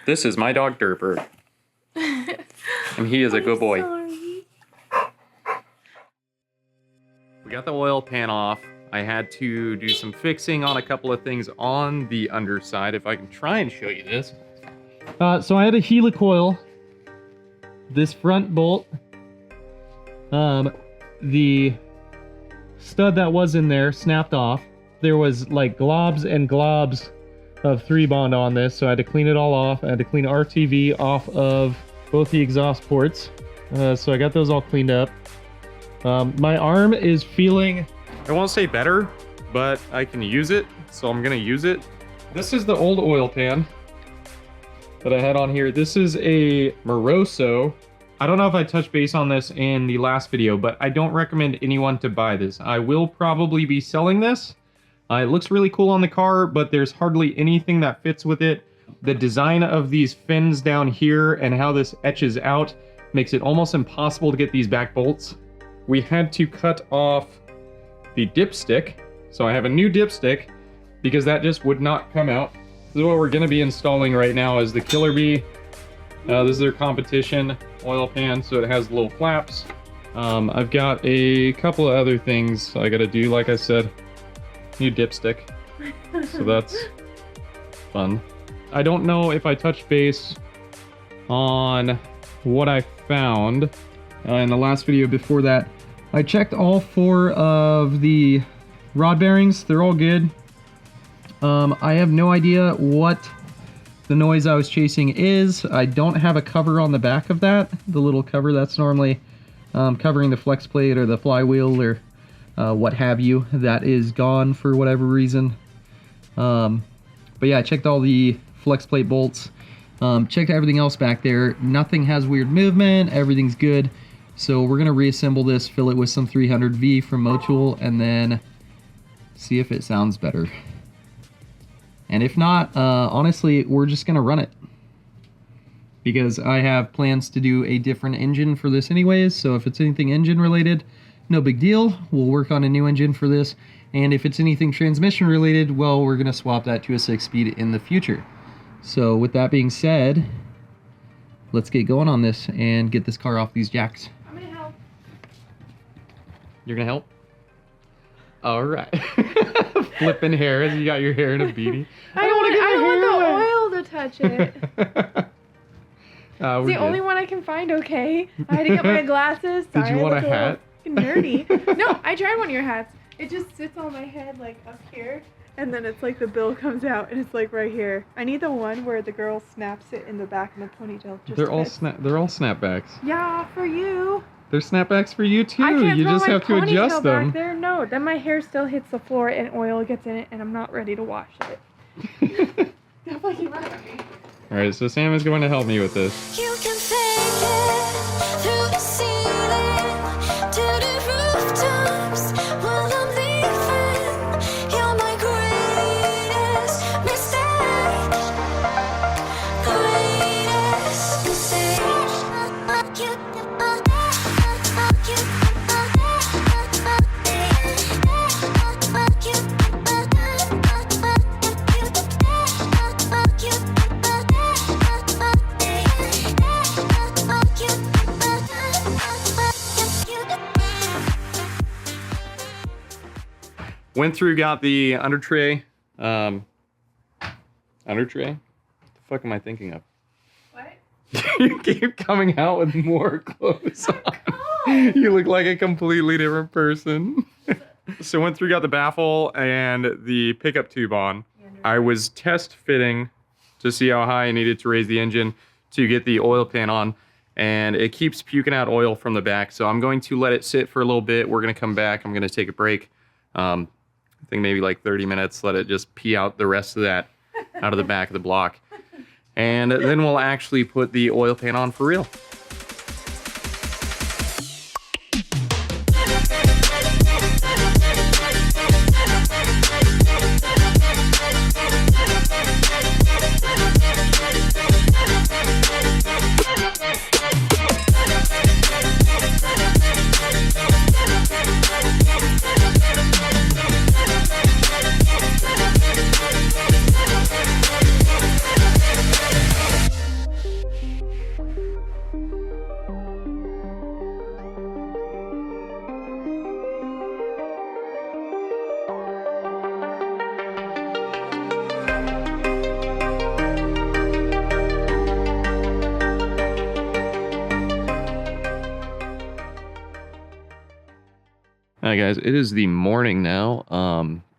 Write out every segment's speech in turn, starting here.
This is my dog Derper. And he is a good boy. Sorry. We got the oil pan off. I had to do some fixing on a couple of things on the underside. If I can try and show you this. So I had a helicoil. This front bolt. The stud that was in there snapped off. There was like globs and globs of 3-bond on this, so I had to clean it all off. I had to clean RTV off of both the exhaust ports. So I got those all cleaned up. My arm is feeling, I won't say better, but I can use it, so I'm gonna use it. This is the old oil pan that I had on here. This is a Moroso. I don't know if I touched base on this in the last video, but I don't recommend anyone to buy this. I will probably be selling this. It looks really cool on the car, but there's hardly anything that fits with it. The design of these fins down here and how this etches out makes it almost impossible to get these back bolts. We had to cut off the dipstick. So I have a new dipstick because that just would not come out. This is what we're gonna be installing right now is the Killer Bee. This is their competition oil pan, so it has little flaps. I've got a couple of other things I gotta do, like I said. New dipstick, so that's fun. I don't know if I touched base on what I found in the last video before that. I checked all 4 of the rod bearings. They're all good. I have no idea what the noise I was chasing is. I don't have a cover on the back of that. The little cover that's normally covering the flex plate or the flywheel or what have you, that is gone for whatever reason. But yeah, I checked all the flex plate bolts, checked everything else back there. Nothing has weird movement, everything's good. So we're gonna reassemble this, fill it with some 300V from Motul, and then see if it sounds better. And if not, honestly, we're just gonna run it. Because I have plans to do a different engine for this anyways, so if it's anything engine related, no big deal. We'll work on a new engine for this. And if it's anything transmission related, well, we're gonna swap that to a 6-speed in the future. So with that being said, let's get going on this and get this car off these jacks. I'm gonna help. You're gonna help? All right. Flipping hair as you got your hair in a beanie. I don't want the oil to touch it. It's the only one I can find, okay? I had to get my glasses. Sorry, Did you want a hat? Nerdy. No, I tried one of your hats. It just sits on my head like up here, and then it's like the bill comes out and it's like right here. I need the one where the girl snaps it in the back of the ponytail. They're all snapbacks. Yeah, for you. They're snapbacks for you too. I can't You throw just my have to adjust ponytail them. back there. No, then my hair still hits the floor and oil gets in it, and I'm not ready to wash it. Don't fucking laugh at me. All right, so Sam is going to help me with this. You can take it through the ceiling to the rooftops while I'm leaving. You're my greatest mistake. Greatest mistake. Went through, got the under tray. Under tray? What the fuck am I thinking of? What? You keep coming out with more clothes on. You look like a completely different person. So went through, got the baffle and the pickup tube on. I was test fitting to see how high I needed to raise the engine to get the oil pan on. And it keeps puking out oil from the back. So I'm going to let it sit for a little bit. We're gonna come back, I'm gonna take a break. I think maybe like 30 minutes, let it just pee out the rest of that out of the back of the block. And then we'll actually put the oil pan on for real. Hi guys, it is the morning now.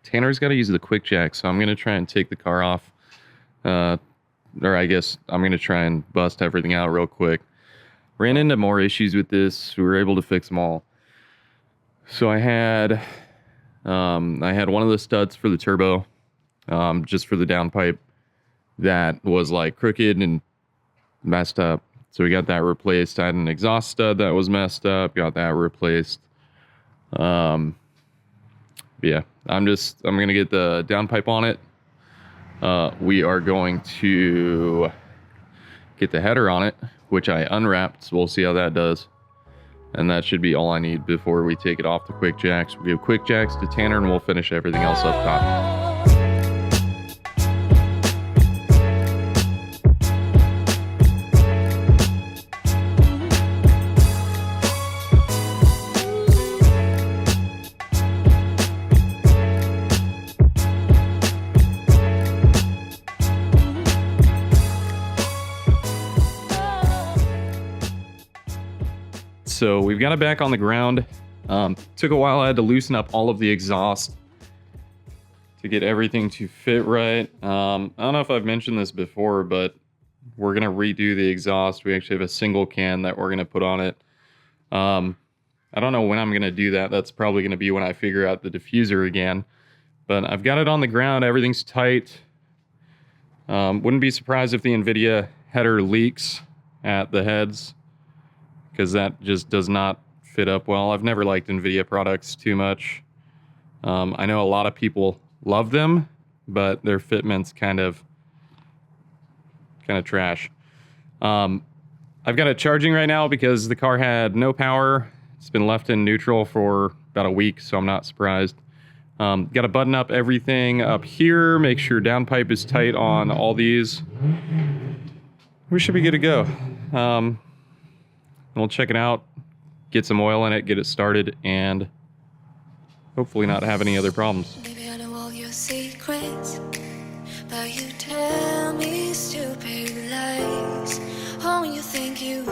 Tanner's got to use the quick jack, so I'm going to try and take the car off. Or I guess I'm going to try and bust everything out real quick. Ran into more issues with this. We were able to fix them all. So I had one of the studs for the turbo, just for the downpipe, that was like crooked and messed up. So we got that replaced. I had an exhaust stud that was messed up, got that replaced. Yeah, I'm gonna get the downpipe on it. We are going to get the header on it, which I unwrapped, so we'll see how that does. And that should be all I need before we take it off the quick jacks. We'll give quick jacks to Tanner and we'll finish everything else up top. So we've got it back on the ground. Took a while. I had to loosen up all of the exhaust to get everything to fit right. I don't know if I've mentioned this before, but we're gonna redo the exhaust. We actually have a single can that we're gonna put on it. I don't know when I'm gonna do that. That's probably gonna be when I figure out the diffuser again. But I've got it on the ground. Everything's tight. Wouldn't be surprised if the NVIDIA header leaks at the heads, because that just does not fit up well. I've never liked NVIDIA products too much. I know a lot of people love them, but their fitment's kind of trash. I've got it charging right now because the car had no power. It's been left in neutral for about a week, so I'm not surprised. Got to button up everything up here, make sure downpipe is tight on all these. We should be good to go. We'll check it out, get some oil in it, get it started, and hopefully not have any other problems. Maybe I know all your secrets, but you tell me stupid lies. Oh, you think you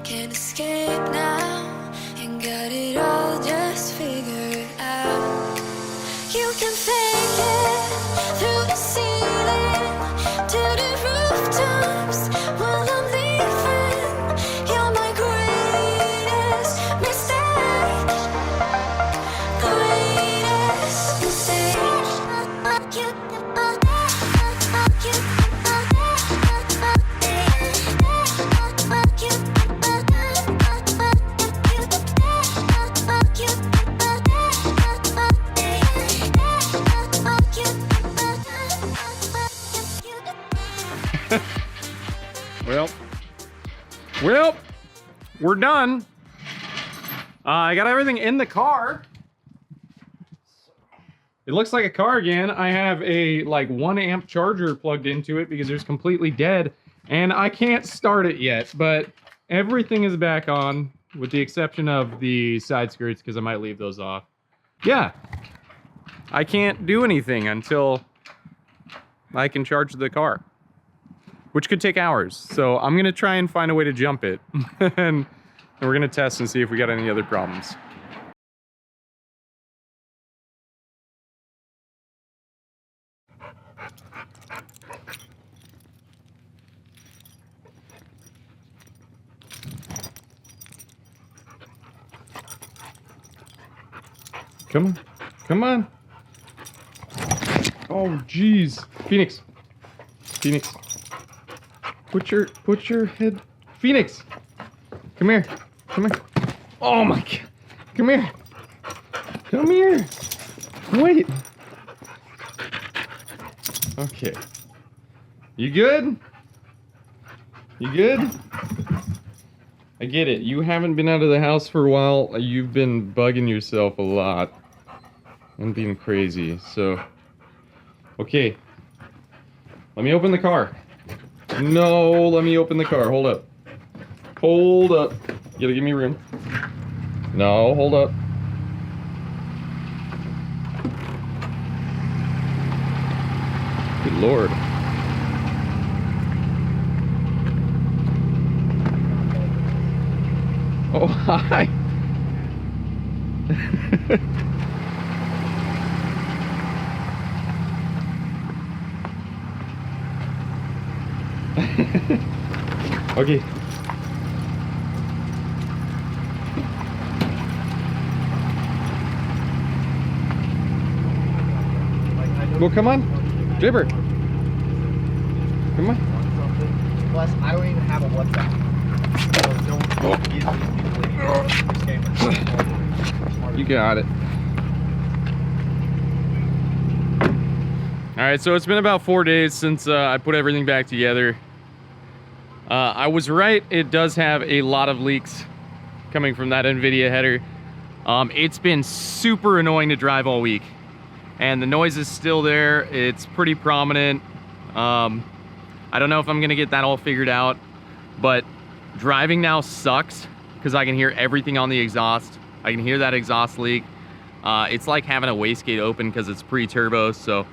can escape now and got it all just figured out. You can fake it through the ceiling to the rooftops while I'm leaving. You're my greatest mistake. Greatest mistake. Well, we're done. I got everything in the car. It looks like a car again. I have a like 1 amp charger plugged into it because it's completely dead, and I can't start it yet, but everything is back on with the exception of the side skirts because I might leave those off. Yeah, I can't do anything until I can charge the car, which could take hours. So I'm gonna try and find a way to jump it and we're gonna test and see if we got any other problems. Come on, come on. Oh, geez. Phoenix, Phoenix. Put your head. Phoenix, come here, come here. Oh my God, come here, come here. Wait. Okay. You good? You good? I get it. You haven't been out of the house for a while. You've been bugging yourself a lot and being crazy. So, okay. Let me open the car. No, let me open the car. Hold up. Hold up. You gotta give me room. No, hold up. Good Lord. Oh, hi. Okay. Well, come on, Jibber. Come on. Plus, I don't even have a WhatsApp. So don't give these people any. You got it. All right, so it's been about 4 days since I put everything back together. I was right, it does have a lot of leaks coming from that NVIDIA header. It's been super annoying to drive all week. And the noise is still there, it's pretty prominent. I don't know if I'm gonna get that all figured out, but driving now sucks because I can hear everything on the exhaust. I can hear that exhaust leak. It's like having a wastegate open because it's pre-turbo, so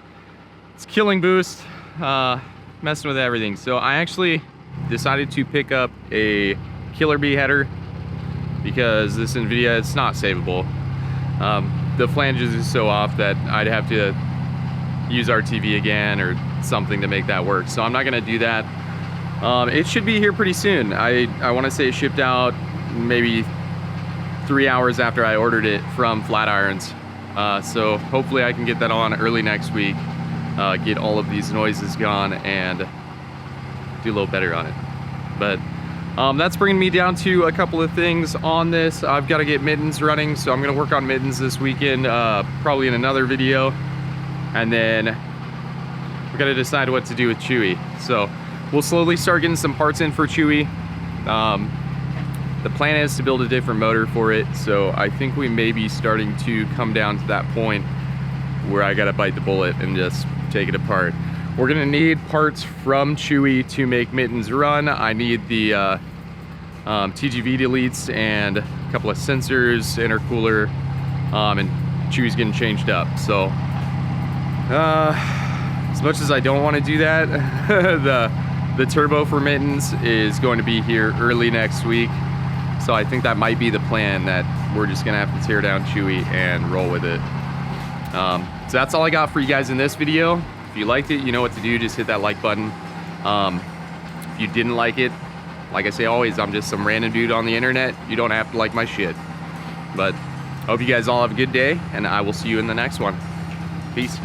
it's killing boost, messing with everything. So I actually decided to pick up a Killer Bee header because this NVIDIA, it's not savable. The flanges is so off that I'd have to use RTV again or something to make that work. So I'm not gonna do that. It should be here pretty soon. I wanna say it shipped out maybe 3 hours after I ordered it from Flatirons. So hopefully I can get that on early next week, get all of these noises gone and do a little better on it. But that's bringing me down to a couple of things on this. I've got to get mittens running, so I'm going to work on mittens this weekend, probably in another video. And then we're going to decide what to do with Chewy. So we'll slowly start getting some parts in for Chewy. The plan is to build a different motor for it, so I think we may be starting to come down to that point where I got to bite the bullet and just take it apart. We're gonna need parts from Chewy to make mittens run. I need the TGV deletes and a couple of sensors, intercooler, and Chewy's getting changed up. So as much as I don't want to do that, the turbo for mittens is going to be here early next week. So I think that might be the plan, that we're just gonna have to tear down Chewy and roll with it. So that's all I got for you guys in this video. If you liked it, you know what to do, just hit that like button. If you didn't like it, like I say always, I'm just some random dude on the internet. You don't have to like my shit. But I hope you guys all have a good day, and I will see you in the next one. Peace.